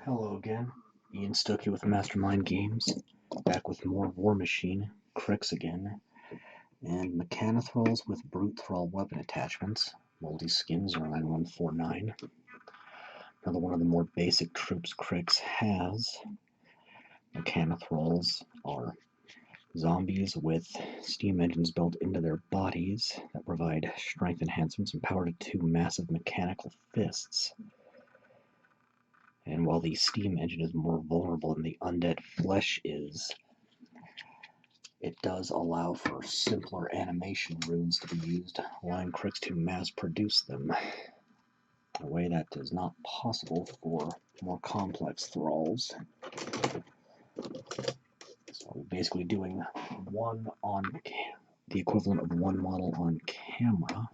Hello again, Ian Stokey with Mastermind Games, back with more Warmachine, Cryx again, and Mechanithralls with Brute Thrall weapon attachments, Moldy Skin 09149. Another one of the more basic troops Cryx has. Mechanithralls are zombies with steam engines built into their bodies that provide strength enhancements and power to two massive mechanical fists. And while the steam engine is more vulnerable than the undead flesh is, it does allow for simpler animation runes to be used, allowing Cryx to mass produce them, a way that is not possible for more complex thralls. So we're basically doing the equivalent of one model on camera.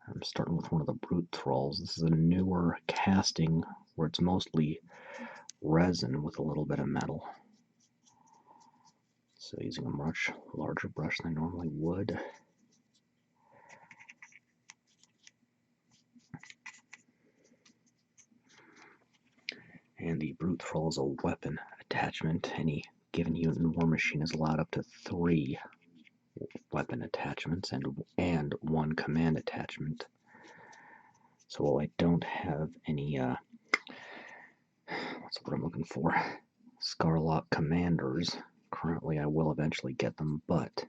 I'm starting with one of the Brute Thralls. This is a newer casting where it's mostly resin with a little bit of metal. So using a much larger brush than I normally would. And the Brute Thrall is a weapon attachment. Any given unit in Warmachine is allowed up to 3 weapon attachments and 1 command attachment. So while I don't have any, what's the word I'm looking for? Scarlock commanders. Currently I will eventually get them, but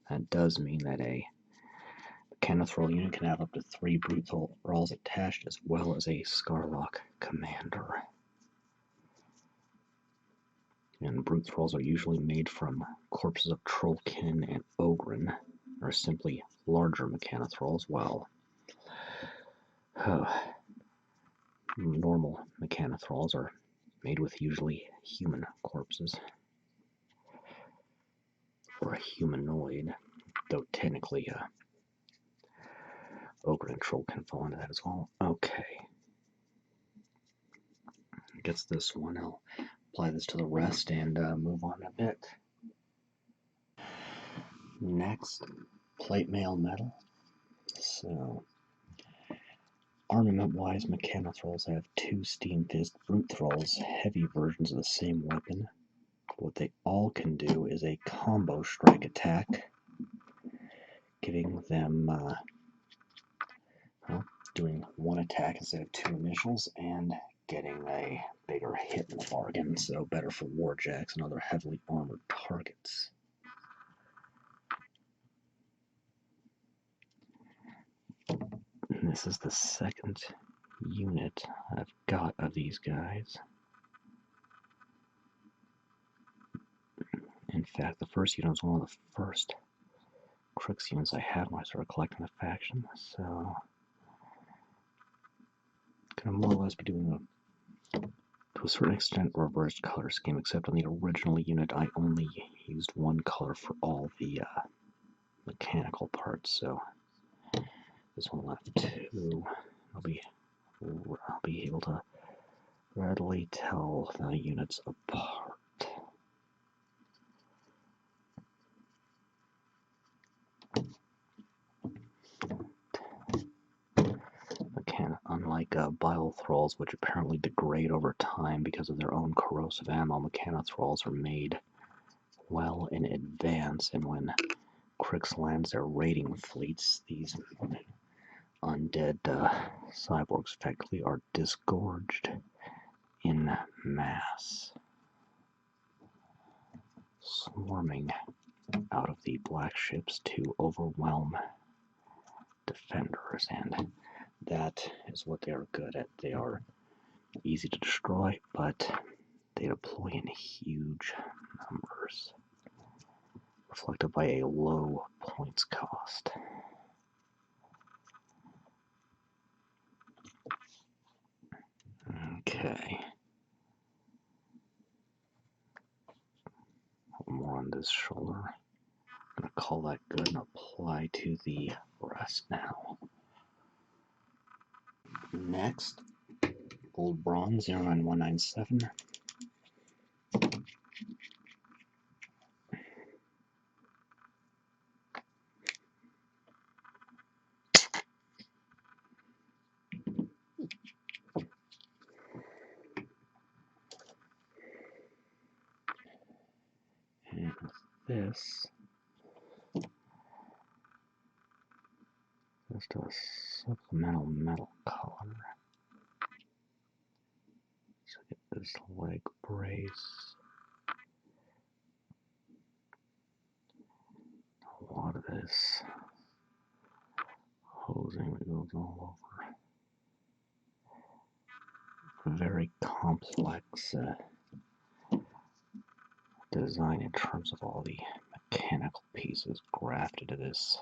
that does mean that a Mechanithrall unit can have up to 3 Brute Thralls attached as well as a Scarlock commander. And Brute Thralls are usually made from corpses of Trollkin and Ogren, or simply larger Mechanithralls, while normal Mechanithralls are made with usually human corpses, or a humanoid, though technically Ogre and Trollkin fall into that as well. Okay. Gets this one. I'll apply this to the rest and move on a bit. Next, plate mail metal. So, armament-wise, Mechanithralls have 2 Steam Fist Brute Thralls, heavy versions of the same weapon. What they all can do is a combo strike attack, giving them, doing 1 attack instead of 2 initials, and getting a bigger hit in the bargain, so better for warjacks and other heavily armored targets. And this is the second unit I've got of these guys. In fact, the first unit was one of the first Cryx units I had when I started collecting the faction, so gonna more or less be doing to a certain extent reversed color scheme, except on the original unit I only used 1 color for all the mechanical parts, so this one left 2. I'll be able to readily tell the units apart. Unlike Bile Thralls, which apparently degrade over time because of their own corrosive ammo, Mechanithralls are made well in advance, and when Cryx lands their raiding fleets, these undead cyborgs effectively are disgorged in mass, swarming out of the black ships to overwhelm defenders, and that is what they are good at. They are easy to destroy, but they deploy in huge numbers, reflected by a low points cost. Okay. More on this shoulder. I'm going to call that good and apply to the rest now. Next, Gold Bronze 09197. this. Just a supplemental metal color. So get this leg brace. A lot of this hosing that goes all over. Very complex design in terms of all the mechanical pieces grafted to this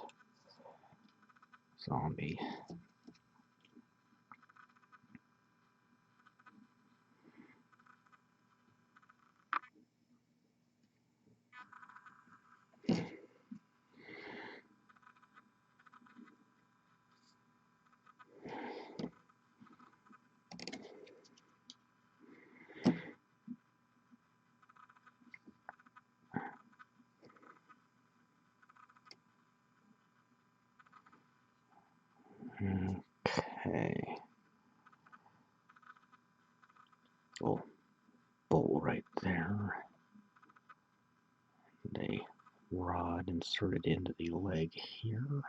zombie. Okay. Oh, bowl right there. And a rod inserted into the leg here.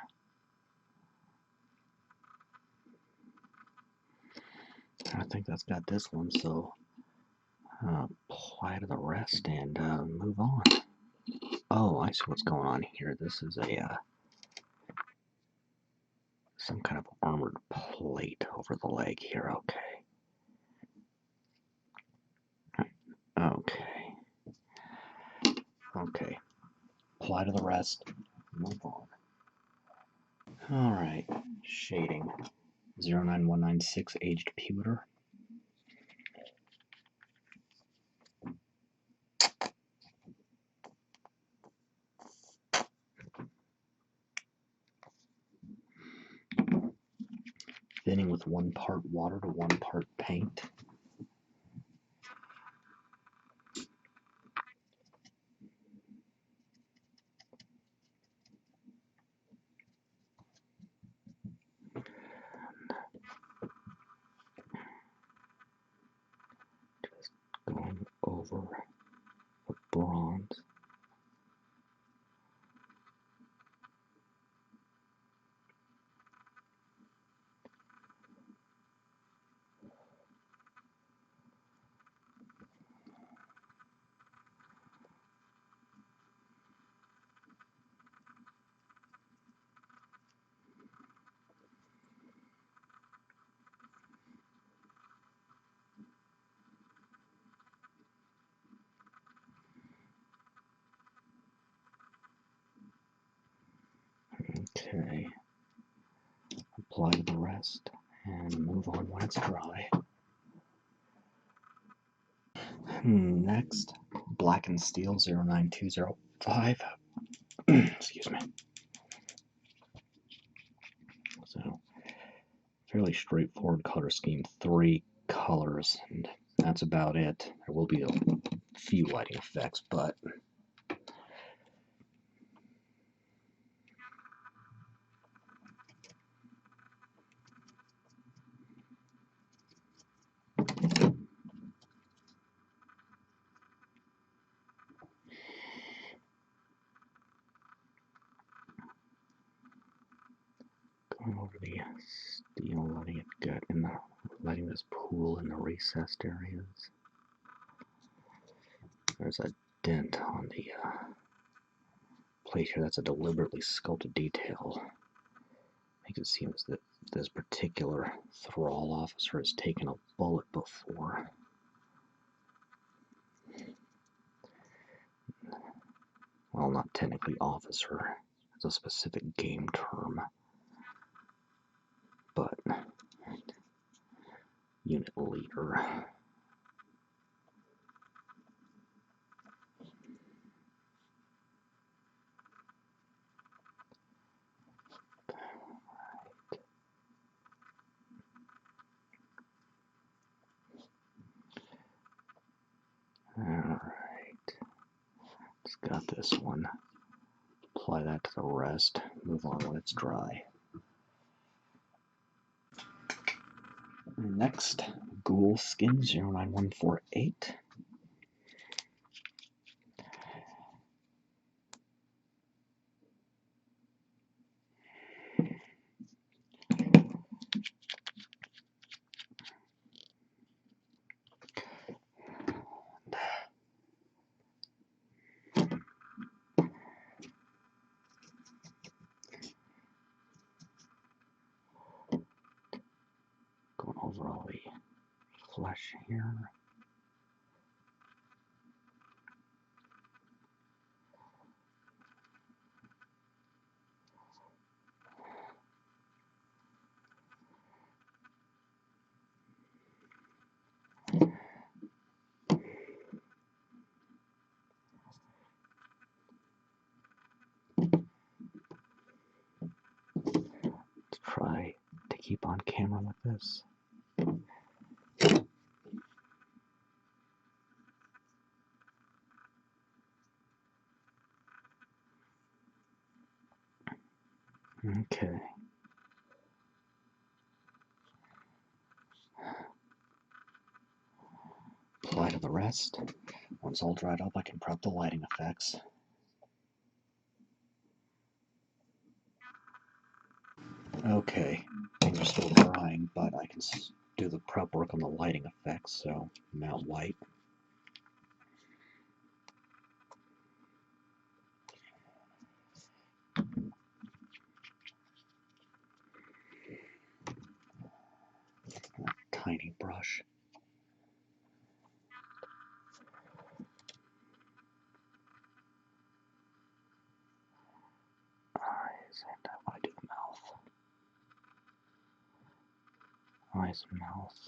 I think that's got this one, so apply to the rest and move on. Oh, I see what's going on here. This is a some kind of armored plate over the leg here. Okay. Okay. Apply to the rest. Move on. Alright. Shading. 09196 aged pewter. Thinning with 1 part water to 1 part paint. Just going over the bronze. Okay. Apply to the rest and move on when it's dry. Next, Blackened Steel 09205. Excuse me. So, fairly straightforward color scheme. 3 colors, and that's about it. There will be a few lighting effects, but going over the steel, letting it get in the, letting this pool in the recessed areas. There's a dent on the plate here. That's a deliberately sculpted detail. Makes it seem as that this particular thrall officer has taken a bullet before. Well, not technically officer. It's a specific game term. But unit leader. Alright. It's got this one. Apply that to the rest. Move on when it's dry. Next, Ghoul Skin 09148. flesh here. Let's try to keep on camera with this. Okay. Apply to the rest. Once all dried up, I can prep the lighting effects. Okay, things are still drying, but I can do the prep work on the lighting effects, so mount white. Tiny brush. Eyes, and I want to do the mouth. Eyes, mouth.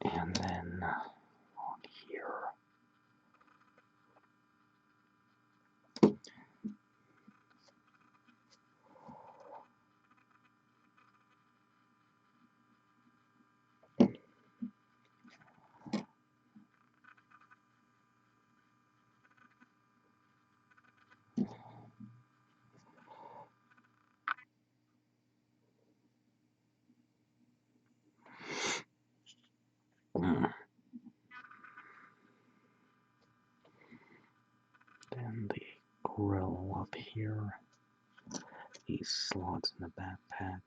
And then on here. Then the grill up here. These slots in the backpack.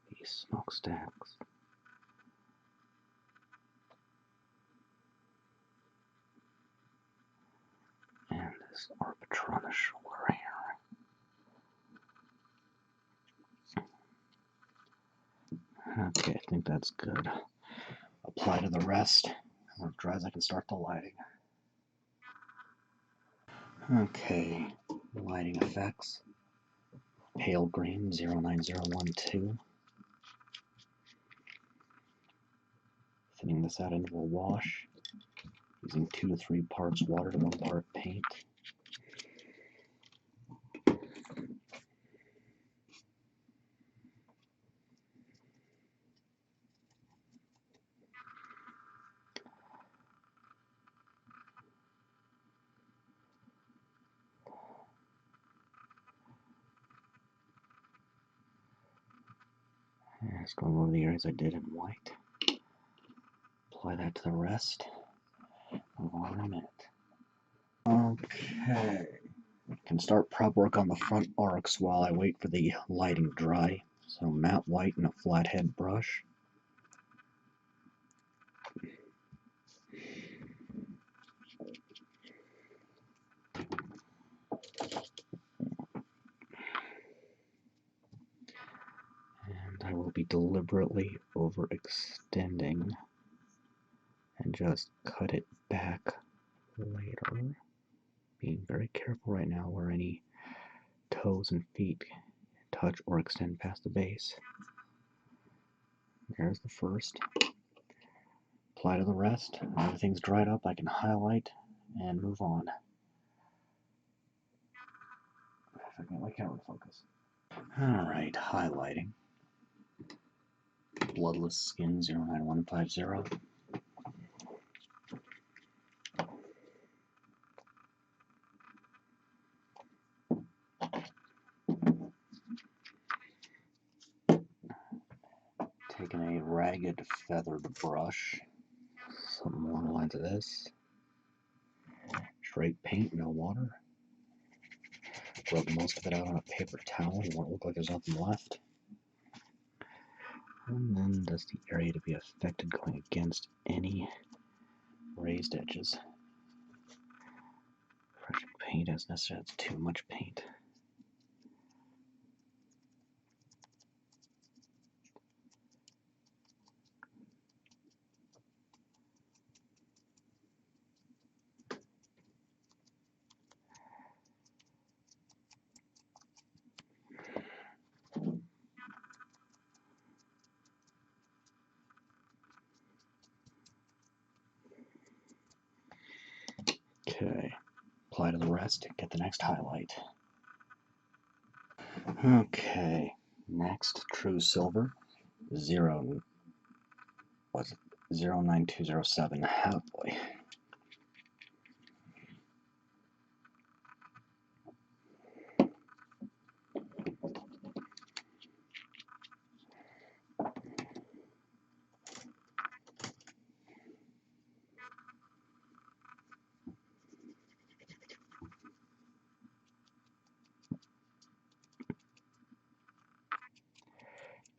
These smokestacks. And this arbiter on the shoulder here. Okay, I think that's good. Apply to the rest. When it dries, I can start the lighting. Okay, lighting effects. Pale green 09012. Thinning this out into a wash. Using 2 to 3 parts water to 1 part paint. And just going over the areas I did in white. Apply that to the rest. Move on in a minute. Okay. Can start prep work on the front arcs while I wait for the lighting to dry. So matte white and a flathead brush. And I will be deliberately overextending and just cut it back later. Being very careful right now where any toes and feet touch or extend past the base. There's the first. Apply to the rest. When everything's dried up, I can highlight and move on. If I can get my camera to focus. Alright, highlighting. Bloodless Skin 09150. Taking a ragged feathered brush, something along the lines of this. Straight paint, no water. rub most of it out on a paper towel. You want it to look like there's nothing left. And then does the area to be affected going against any raised edges. Fresh paint as necessary. That's too much paint. Okay, apply to the rest, get the next highlight. Okay, next true silver, 09207. Oh boy.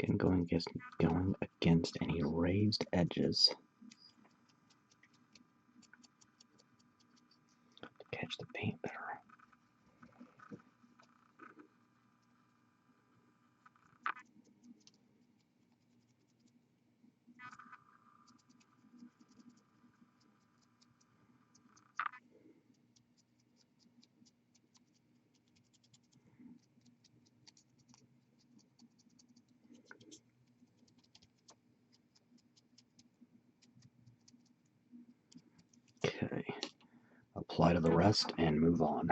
Again, going against any raised edges to catch the paint better. Okay, apply to the rest and move on.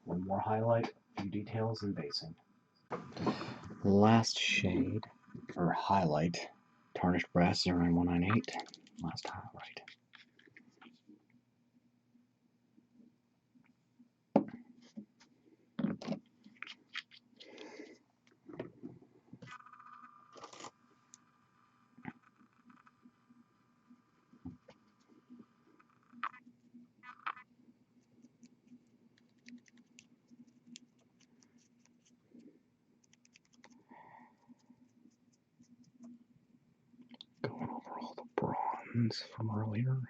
One more highlight, a few details, and basing. Last shade, or highlight, Tarnished Brass 09198. Last highlight. Going over all the bronze from earlier.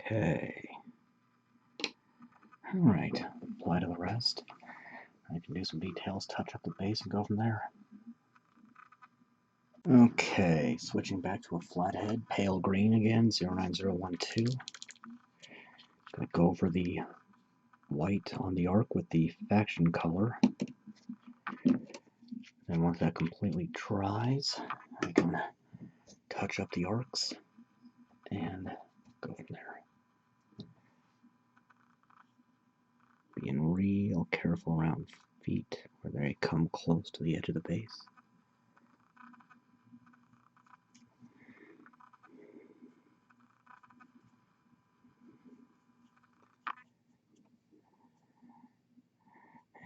Okay. Alright, apply to the rest. I can do some details, touch up the base, and go from there. Okay, switching back to a flathead, pale green again, 09012. Gonna go over the white on the arc with the faction color. And once that completely dries, I can touch up the arcs and go from there. Being real careful around feet where they come close to the edge of the base.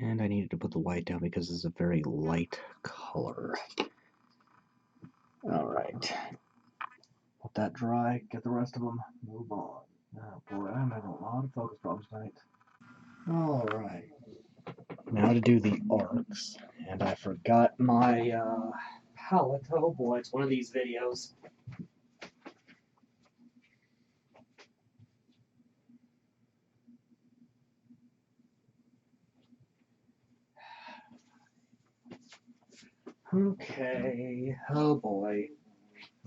And I needed to put the white down because this is a very light color. Alright. Let that dry, get the rest of them, move on. Oh boy, I'm having a lot of focus problems tonight. Alright. Now to do the arcs. And I forgot my palette. Oh boy, it's one of these videos. Okay, oh boy.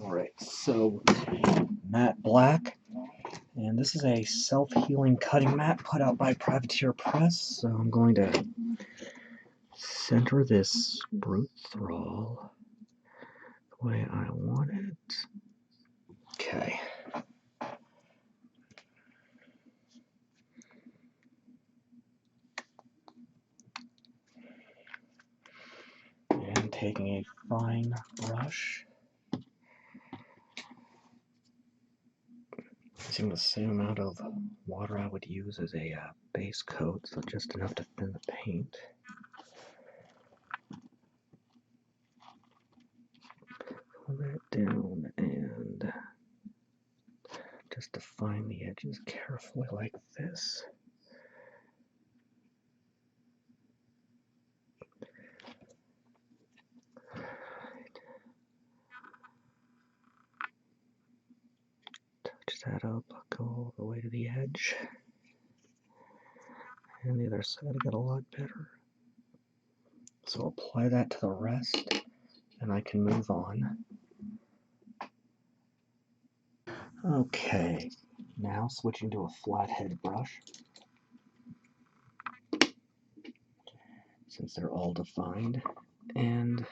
Alright, so matte black, and this is a self-healing cutting mat put out by Privateer Press, so I'm going to center this Brute Thrall the way I want it. Okay. And taking a fine brush, using the same amount of water I would use as a base coat, so just enough to thin the paint. Pull that down and just to define the edges carefully like this. Touch that up, go all the way to the edge. And the other side got a lot better. So apply that to the rest, and I can move on. Okay, now switching to a flathead brush. Since they're all defined, and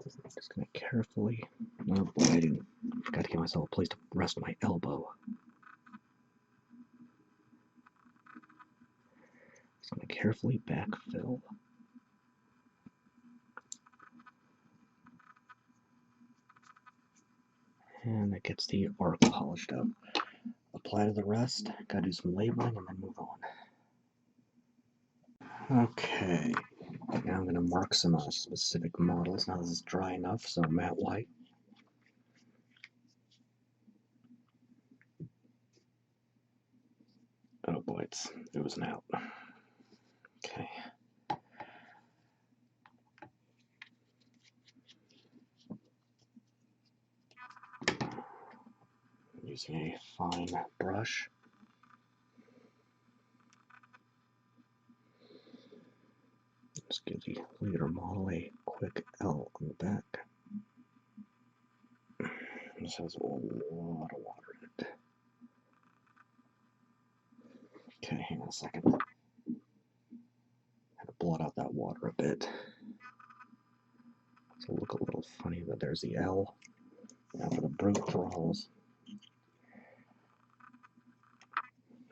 I'm just going to carefully, oh boy, I forgot to give myself a place to rest my elbow. So I'm going to carefully backfill. And that gets the arc polished up. Apply to the rest, gotta do some labeling, and then move on. Okay, now I'm going to mark some specific models. Now this is dry enough, so matte white. Oh boy, it's oozing out. Okay. Using a fine brush. Just give the leader model a quick L on the back. This has a lot of water in it. Okay, hang on a second. Had to blot out that water a bit. So look a little funny, but there's the L. Now for the Brute Thralls.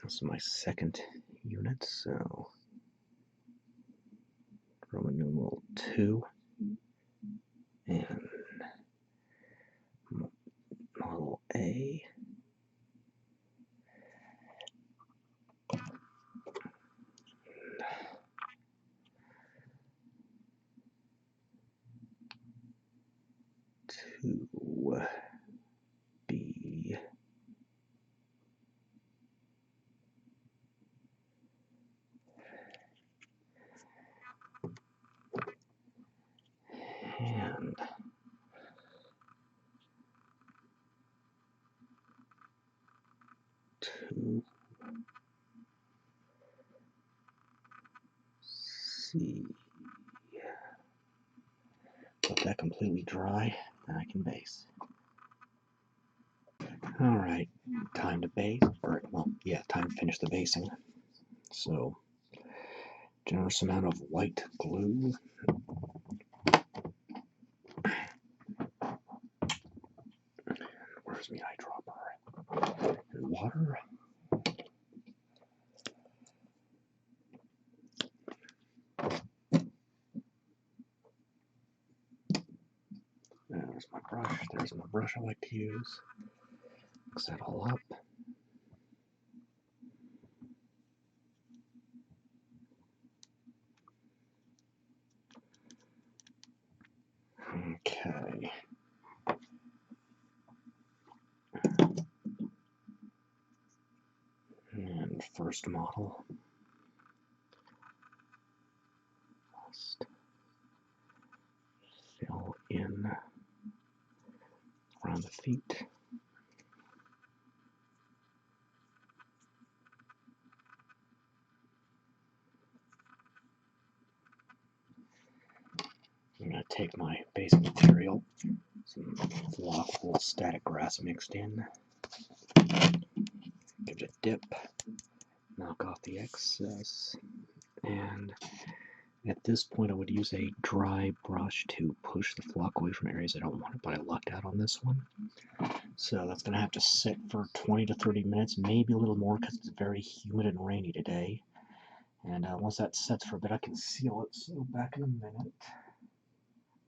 This is my second unit, so Roman numeral 2 and model A. B. And to C. Let that completely dry, then I can base. Alright, time to base, or, well, yeah, time to finish the basing. So, generous amount of white glue. Where's my eyedropper? And water. There's my brush. There's my brush I like to use. Mix that all up. Okay. And first model. Just fill in around the feet. I'm going to take my base material, some flockable static grass mixed in, give it a dip, knock off the excess, and at this point I would use a dry brush to push the flock away from areas I don't want it, but I lucked out on this one. So that's going to have to sit for 20 to 30 minutes, maybe a little more because it's very humid and rainy today. And once that sets for a bit, I can seal it, so back in a minute.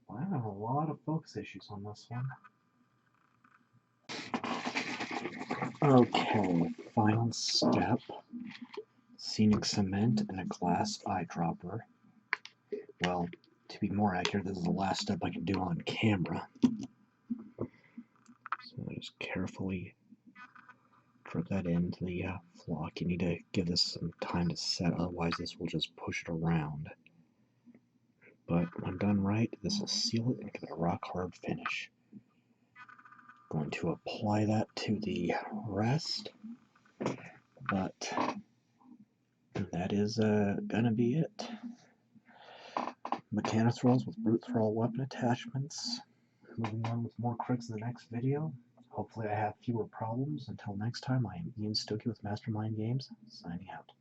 I'm having a lot of focus issues on this one. Okay, final step. Scenic cement and a glass eyedropper. Well, to be more accurate, this is the last step I can do on camera. So I just carefully effort that into the flock. You need to give this some time to set, otherwise this will just push it around. But when done right, this will seal it and give it a rock hard finish. Going to apply that to the rest, but that is gonna be it. Mechanithralls with Brute Thrall weapon attachments. Moving on with more Cryx in the next video. Hopefully I have fewer problems. Until next time, I am Ian Stokey with Mastermind Games, signing out.